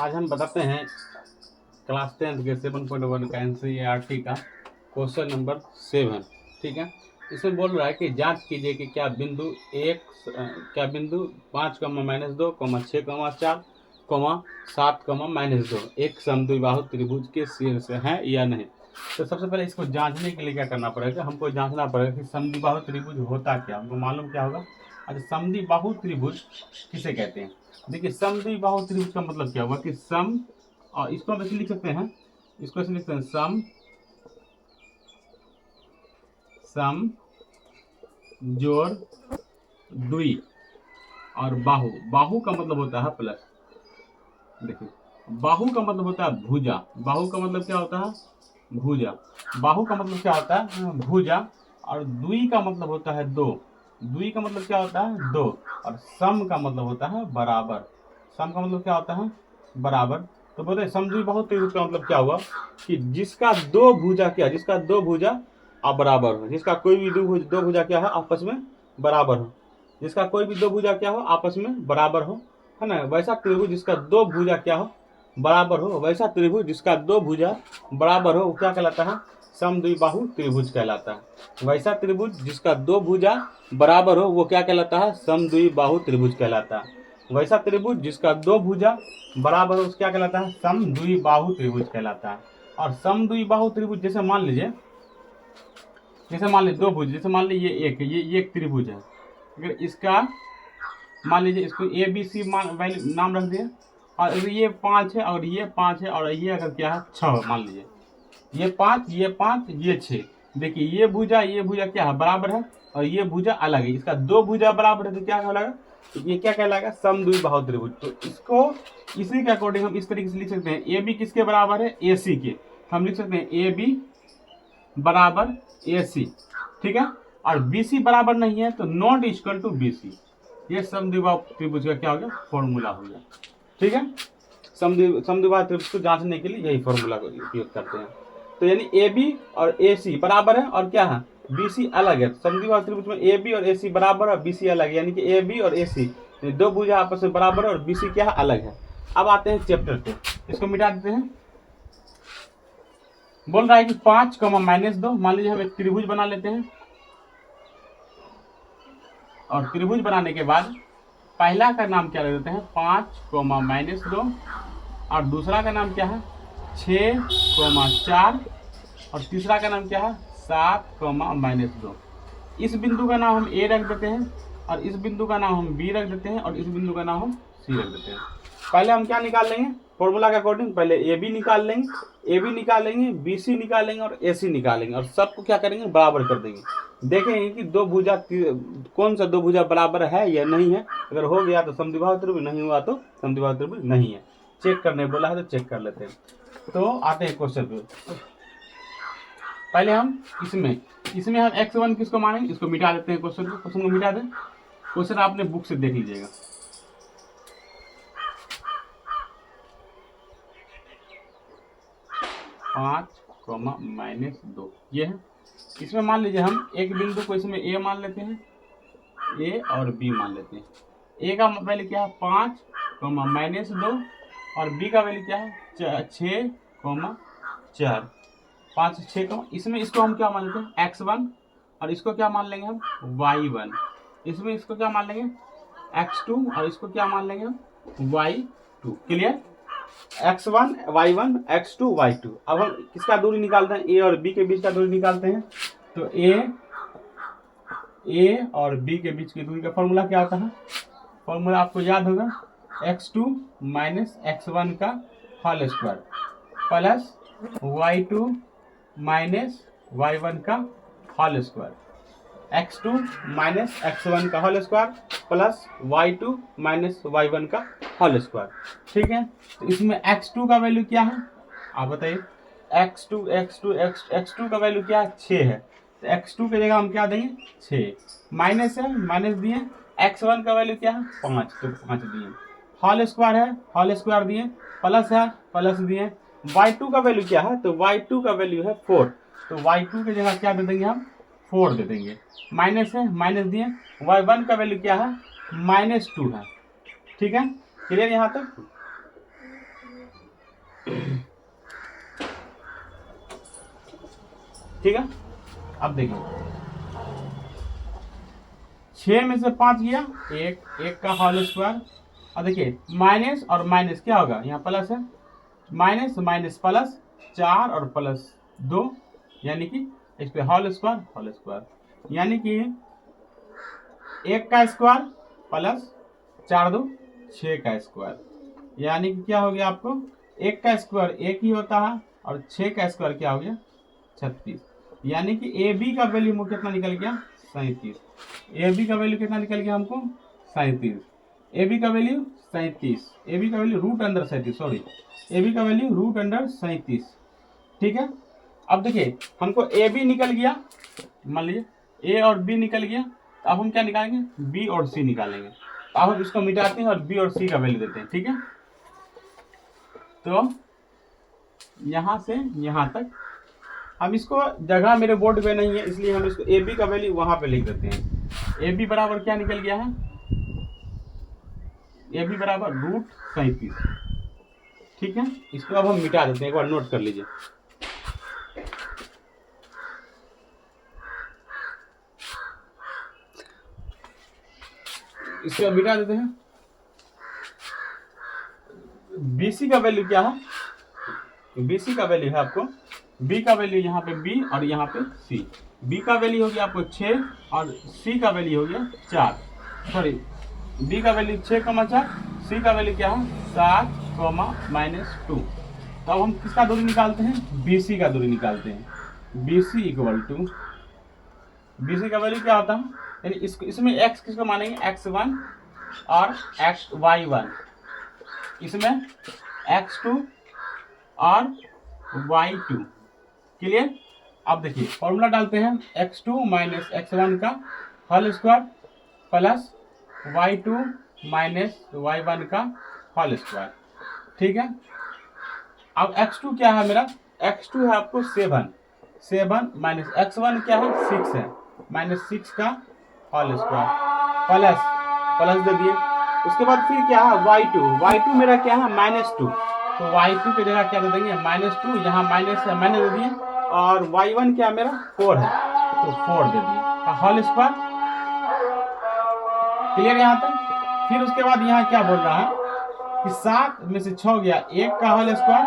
आज हम बताते हैं क्लास 10 के 7.1 का NCERT का क्वेश्चन नंबर 7। ठीक है, इसमें बोल रहा है कि जांच कीजिए कि क्या बिंदु 5, -2, 6, 4, 7, -2 एक समद्विबाहु त्रिभुज के शीर्ष है या नहीं। तो सबसे पहले इसको जांचने के लिए क्या करना पड़ेगा, हमको जांचना पड़ेगा कि समद्विबाहु त्रिभुज होता क्या, हमको मालूम क्या होगा। अच्छा, समद्विबाहु त्रिभुज किसे कहते हैं। देखिए, समद्विबाहु त्रिभुज का मतलब क्या हुआ कि सम, और इसको हम ऐसे लिख सकते हैं, इसको ऐसे लिख सकते हैं सम जोड़ द्वि और बाहु। बाहु का मतलब होता है प्लस। देखिए, बाहु का मतलब होता है भुजा। बाहु का मतलब क्या होता है, भुजा। बाहु का मतलब क्या होता है, भुजा। और द्वि का मतलब होता है दो। द्वि का मतलब क्या होता है, दो। और सम का मतलब होता है बराबर। सम का मतलब क्या होता है, बराबर। तो बोलते समद्विबाहु त्रिभुज का मतलब क्या हुआ कि जिसका दो भुजा क्या, जिसका दो भुजा बराबर हो, जिसका कोई भी दो भुजा क्या है आपस में बराबर हो, जिसका कोई भी दो भुजा क्या हो आपस में बराबर हो, है ना। वैसा त्रिभुज जिसका दो भुजा क्या हो, बराबर हो, वैसा त्रिभुज जिसका दो भुजा बराबर हो वो क्या कहलाता है, समद्विबाहु त्रिभुज कहलाता है। वैसा त्रिभुज जिसका दो भुजा बराबर हो वो क्या कहलाता है, समद्विबाहु त्रिभुज कहलाता है। वैसा त्रिभुज जिसका दो भुजा बराबर हो उस क्या कहलाता है, समद्विबाहु त्रिभुज कहलाता है। और समद्विबाहु त्रिभुज जैसे मान लीजिए, दो भुज, जैसे मान लीजिए ये एक त्रिभुज है। अगर इसका मान लीजिए इसको ABC नाम रख दिया, और अगर ये 5 है और ये 5 है और ये अगर क्या है 6 मान लीजिए, ये 5 ये 5 ये 6। देखिए, ये भुजा क्या है, बराबर है, और ये भुजा अलग है। इसका दो भुजा बराबर है तो क्या कहलाएगा, तो ये क्या कहलाएगा, समद्विबाहु त्रिभुज। तो इसको इसी के अकॉर्डिंग हम इस तरीके से लिख सकते हैं, AB किसके बराबर है, AC के। हम लिख सकते हैं AB बराबर AC। ठीक है, और BC बराबर नहीं है तो नॉट इक्वल टू BC। ये समद्विबाहु त्रिभुज का क्या हो गया, फॉर्मूला हो गया। ठीक है, समद्विबाहु त्रिभुज को जांचने के लिए यही फॉर्मूला का उपयोग करते हैं। तो यानी AB और AC बराबर है और क्या है, BC अलग है। समद्विबाहु त्रिभुज में AB और AC बराबर और BC अलग है, यानी कि AB और AC दो भुजा आपस में बराबर है और BC क्या है, अलग है। अब आते हैं चैप्टर पे, इसको मिटा देते हैं। बोल रहा है कि 5, -2, मान लीजिए हम एक त्रिभुज बना लेते हैं, और त्रिभुज बनाने के बाद पहला का नाम क्या रख देते हैं, 5, -2, और दूसरा का नाम क्या है 6, 4, और तीसरा का नाम क्या है 7, -2। इस बिंदु का नाम हम A रख देते हैं, और इस बिंदु का नाम हम B रख देते हैं, और इस बिंदु का नाम हम C रख देते हैं। पहले हम क्या निकाल लेंगे, फॉर्मूला के अकॉर्डिंग पहले AB निकाल लेंगे, BC निकालेंगे और AC निकालेंगे, और सबको क्या करेंगे, बराबर कर देंगे। देखेंगे कि दो भुजा कौन सा दो भुजा बराबर है या नहीं है। अगर हो गया तो समद्विबाहु त्रिभुज, नहीं हुआ तो समद्विबाहु त्रिभुज नहीं है। चेक करने बोला है तो चेक कर लेते हैं। तो आते हैं क्वेश्चन पे। पहले हम इसमें हम x1 किसको मानेंगे, इसको मिटा देते हैं। क्वेश्चन को मिटा दें। क्वेश्चन आपने बुक से देख लीजिएगा। -2 ये है। इसमें मान लीजिए हम एक बिंदु को इसमें A मान लेते हैं, A और B मान लेते हैं। A का वैल्यू क्या है 5, -2, और B का वैल्यू क्या है 6, 4, 5, 6, इसमें इसको हम क्या मान लेते हैं x1, और इसको क्या मान लेंगे हम y1। इसमें इसको क्या मान लेंगे x2, और इसको क्या मान लेंगे हम y2। Clear, x1 y1 x2 y2। अब हम किसका दूरी निकालते हैं, A और B के बीच का दूरी निकालते हैं। तो A और B के बीच की दूरी का फॉर्मूला क्या होता है, फॉर्मूला आपको याद होगा, x2 - x1 का whole square plus y2 - y1 का होल स्क्वायर, x2 - x1 का whole square plus y2 - y1 का होल स्क्वायर। ठीक है, तो इसमें x2 का वैल्यू क्या है, आप बताइए। x2 का वैल्यू क्या है 6 है, तो x2 की जगह हम क्या देंगे 6, माइनस है, माइनस दिए। x1 का वैल्यू क्या है 5, तो 5 दिए। होल स्क्वायर है, होल स्क्वायर दिए, प्लस है, प्लस दिए। y2 का वैल्यू क्या है, तो y2 का वैल्यू है 4, तो y2 की जगह क्या दे देंगे हम 4 दे देंगे। माइनस है, माइनस दिए। y1 का वैल्यू क्या है -2 है। ठीक है, क्लियर यहाँ तक। ठीक है। अब देखिए 6 में से 5 गया, एक का होल स्क्वायर। और देखिए माइनस और माइनस क्या होगा, यहाँ प्लस है, माइनस माइनस प्लस 4 और प्लस 2, यानी कि इस पे होल स्क्वायर, यानी कि 1 का स्क्वायर प्लस 4 2 6 का स्क्वायर, यानी कि क्या हो गया आपको 1 का स्क्वायर 1 ही होता है और 6 का स्क्वायर क्या हो गया 36, यानी कि ए बी का वैल्यू कितना निकल गया 37। ए बी का वैल्यू कितना निकल गया हमको 37। ए बी का वैल्यू 37, ए बी का value root under 37, sorry A B का वैल्यू रूट अंडर 37। ठीक है। अब देखिए हमको ए बी निकल गया, मान लीजिए ए और बी निकल गया, तो अब हम क्या निकालेंगे बी और सी निकालेंगे। तो अब हम इसको मिटाते हैं और बी और सी का वैल्यू देते हैं। ठीक है, तो यहाँ से यहाँ तक हम इसको, जगह मेरे बोर्ड पे नहीं है इसलिए हम इसको ए बी का वैल्यू वहां पे लिख देते हैं। ए बी बराबर क्या निकल गया है, ए बी बराबर रूट 37। ठीक है, इसको अब हम मिटा देते हैं, एक बार नोट कर लीजिए। इसको मिटा देते हैं। बीसी का वैल्यू क्या है, बीसी का वैल्यू है आपको, बी का वैल्यू यहाँ पे बी और यहाँ पे सी। बी का वैल्यू हो गया आपको 6 और सी का वैल्यू हो गया 4, सॉरी बी का वैल्यू 6,4, सी का वैल्यू क्या है 7,-2। तो अब हम किसका दूरी निकालते हैं, बीसी का दूरी निकालते हैं। बीसी इक्वल टू, बीसी का वैल्यू क्या होता है, यानी इसमें x किसको मानेंगे x1 और y1, इसमें x2 और y2। क्लियर। अब देखिए फॉर्मूला डालते हैं, x2 माइनस x1 का whole square plus y2 minus y1 का होल स्क्वायर। ठीक है। अब x2 क्या है मेरा, x2 है आपको 7 माइनस x1 क्या है 6 है, माइनस 6 का होल स्क्वायर प्लस दे दिए। उसके बाद फिर क्या है y2 मेरा क्या है -2, तो y2 की जगह क्या दे देंगे -2, यहाँ माइनस है मैंने दे दिए, और y1 क्या मेरा 4 है तो 4 दे दिए होल स्क्वायर। क्लियर यहाँ तक। फिर उसके बाद यहाँ क्या बोल रहा है कि 7 में से 6 गया, 1 का होल स्क्वायर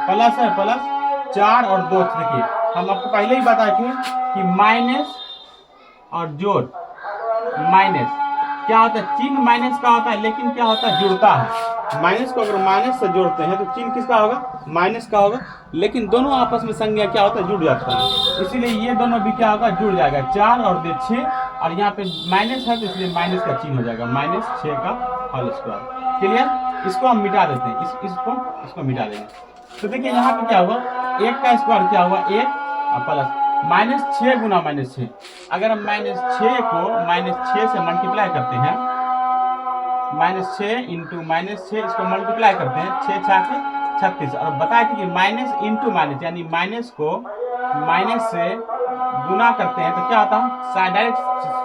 प्लस है प्लस 4 और 2। देखिए हम आपको पहले ही बताए थे कि माइनस और जोड़, माइनस क्या होता है, चिन्ह माइनस का होता है लेकिन क्या होता है जुड़ता है। माइनस को अगर माइनस से जोड़ते हैं तो चिन्ह किसका होगा, माइनस का होगा, लेकिन दोनों आपस में संज्ञा क्या होता है जुड़ जाता है, इसीलिए ये दोनों भी क्या होगा जुड़ जाएगा, 4 और 2 6, और यहाँ पे माइनस है तो इसलिए माइनस का चिन्ह हो जाएगा, -6 का होल स्क्वायर। क्लियर। इसको हम मिटा देते हैं, इसको मिटा देंगे। तो देखिए यहाँ पे क्या हुआ, 1 का स्क्वायर क्या हुआ 1 और प्लस -6 गुना -6। अगर हम -6 को -6 से मल्टीप्लाई करते हैं, -6 इंटू -6 इसको मल्टीप्लाई करते हैं, 6 6 के 36, और बताए थे कि माइनस इंटू माइनस, यानी माइनस को माइनस से गुना करते हैं तो क्या होता है डायरेक्ट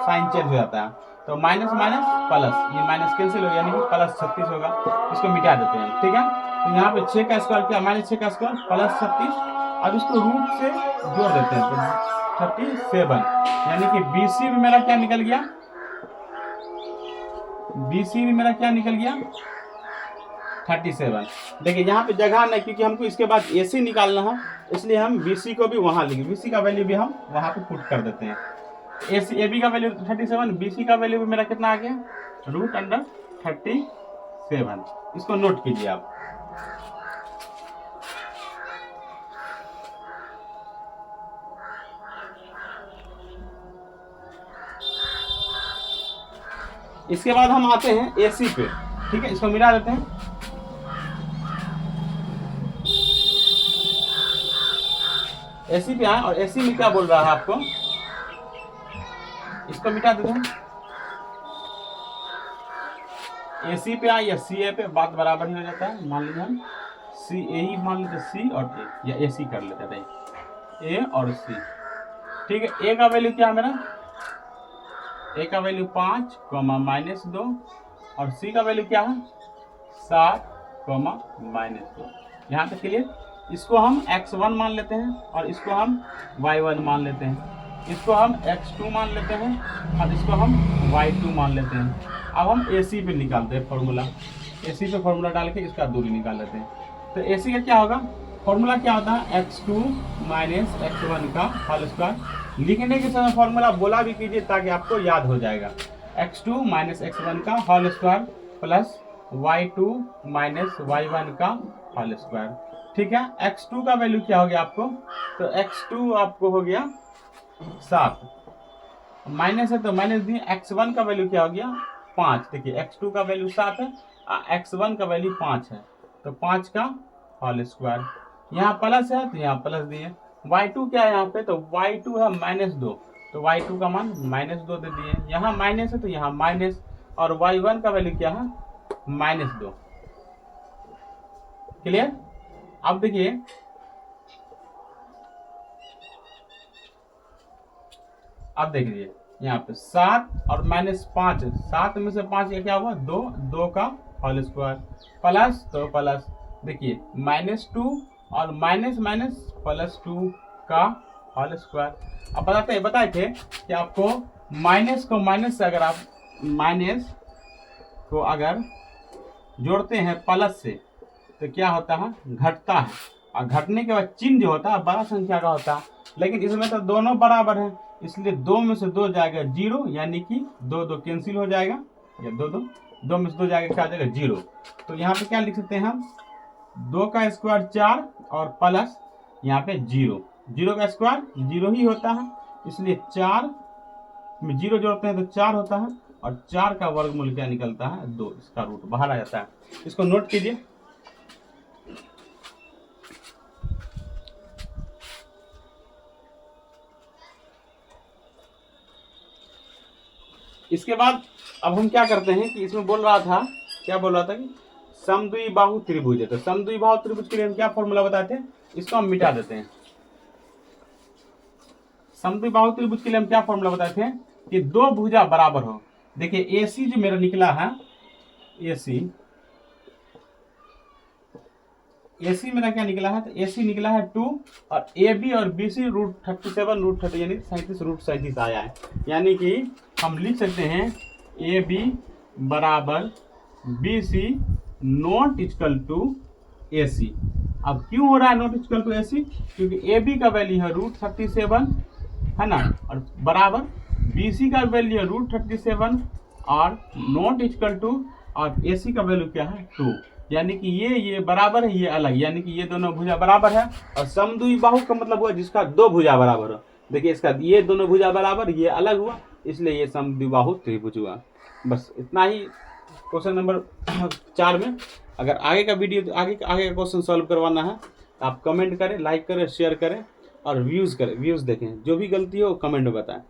साइन चेंज हो जाता है, तो माइनस माइनस प्लस, ये माइनस कैंसिल हो गया, यानी कि +36 होगा। इसको मिटा देते हैं। ठीक है, तो यहाँ पे 6 का स्क्वायर क्या, -6 का स्क्वायर +36, अब इसको रूट से जोड़ देते हैं तो 37, यानी कि बीसी में मेरा क्या निकल गया, बीसी में मेरा क्या निकल गया 37। देखिए यहाँ पे जगह नहीं, क्योंकि हमको इसके बाद एसी निकालना है, इसलिए हम बीसी को भी वहां लिखे, बीसी का वैल्यू भी हम वहां पे पुट कर देते हैं। एबी का वैल्यू 37, बीसी का वैल्यू भी मेरा कितना आ गया √37। इसको नोट कीजिए आप। इसके बाद हम आते हैं एसी पे। ठीक है, इसको मिला देते हैं। एसी पे आए, और एसी में क्या बोल रहा है आपको, इसको मिटा देते हैं। एसी पे आए या सी ए पे, बात बराबर ही हो जाता है। मान लीजिए हम सी ए ही मान लेते, सी और ए, या एसी कर लेते हैं, ए और सी। ठीक है, ए का वैल्यू क्या है मेरा, ए का वैल्यू 5, -2, और सी का वैल्यू क्या है 7, -2। यहाँ तक क्लियर। इसको हम x1 मान लेते हैं और इसको हम y1 मान लेते हैं, इसको हम x2 मान लेते हैं और इसको हम y2 मान लेते हैं। अब हम AC पे निकालते हैं फॉर्मूला, AC पे फॉर्मूला डाल के इसका दूरी निकाल लेते हैं। तो AC का क्या होगा, फॉर्मूला क्या होता है, x2 माइनस x1 का होल स्क्वायर। लिखने के समय फॉर्मूला बोला भी कीजिए ताकि आपको याद हो जाएगा। x2 माइनस x1 का whole square plus y2 minus y1 का होल स्क्वायर। ठीक है, x2 का वैल्यू क्या हो गया आपको, तो x2 आपको हो गया 7, माइनस है तो माइनस दिए। x1 का वैल्यू क्या हो गया 5। देखिए x2 का वैल्यू 7 है, x1 का वैल्यू 5 है, तो 5 का होल स्क्वायर। यहाँ प्लस है तो यहाँ प्लस दिए। y2 क्या है यहाँ पे, तो y2 है -2, तो y2 का मान -2 दे दिए। यहाँ माइनस है तो यहाँ माइनस, और y1 का वैल्यू क्या है -2। क्लियर। अब देखिए अब देख लीजिए यहाँ पे 7 और -5, 7 में से 5 का क्या हुआ 2, 2 का होल स्क्वायर प्लस, तो प्लस देखिए -2 और माइनस माइनस +2 का होल स्क्वायर। अब बताए थे कि आपको माइनस को माइनस से अगर आप माइनस को अगर जोड़ते हैं प्लस से तो क्या होता है, घटता है, और घटने के बाद चिन्ह जो होता है बड़ा संख्या का होता है। लेकिन इसमें तो दोनों बराबर है, इसलिए 2 में से 2 जाएगा 0, यानी कि 2 2 कैंसिल हो जाएगा, या 2 में से 2 जाएगा क्या आ जाएगा 0। तो यहाँ पे क्या लिख सकते हैं हम, 2 का स्क्वायर 4 और प्लस यहाँ पे 0, 0 का स्क्वायर 0 ही होता है, इसलिए 4 में 0 जोड़ते हैं तो 4 होता है, और 4 का वर्गमूल क्या निकलता है 2, इसका रूट बाहर आ जाता है। इसको नोट कीजिए। इसके बाद अब हम क्या करते हैं कि इसमें बोल रहा था, क्या बोल रहा था कि समद्विबाहु त्रिभुज है, तो समद्विबाहु त्रिभुज के लिए हम क्या फॉर्मूला बताए थे, इसको हम मिटा देते हैं। समद्विबाहु त्रिभुज के लिए हम क्या फॉर्मूला बताए थे कि दो भुजा बराबर हो। देखिए AC जो मेरा निकला है, AC मेरा क्या निकला है, तो AC निकला है 2, और AB और BC √37 √30 यानी 37 √37 आया है। यानी कि हम लिख सकते हैं AB बराबर BC not equal to AC। अब क्यों हो रहा है नॉट इक्वल टू AC, क्योंकि AB का वैल्यू है √37 है ना, और बराबर BC का वैल्यू है √37 और नॉट इक्वल टू, और AC का वैल्यू क्या है 2, यानी कि ये बराबर है, ये अलग, यानी कि ये दोनों भुजा बराबर है। और समद्विबाहु का मतलब हुआ जिसका दो भुजा बराबर हो। देखिए इसका ये दोनों भुजा बराबर, ये अलग हुआ, इसलिए ये समद्विबाहु त्रिभुज हुआ। बस इतना ही क्वेश्चन नंबर 4 में। अगर आगे का वीडियो आगे का क्वेश्चन सॉल्व करवाना है तो आप कमेंट करें, लाइक करें, शेयर करें और व्यूज़ देखें। जो भी गलती हो कमेंट में बताएं।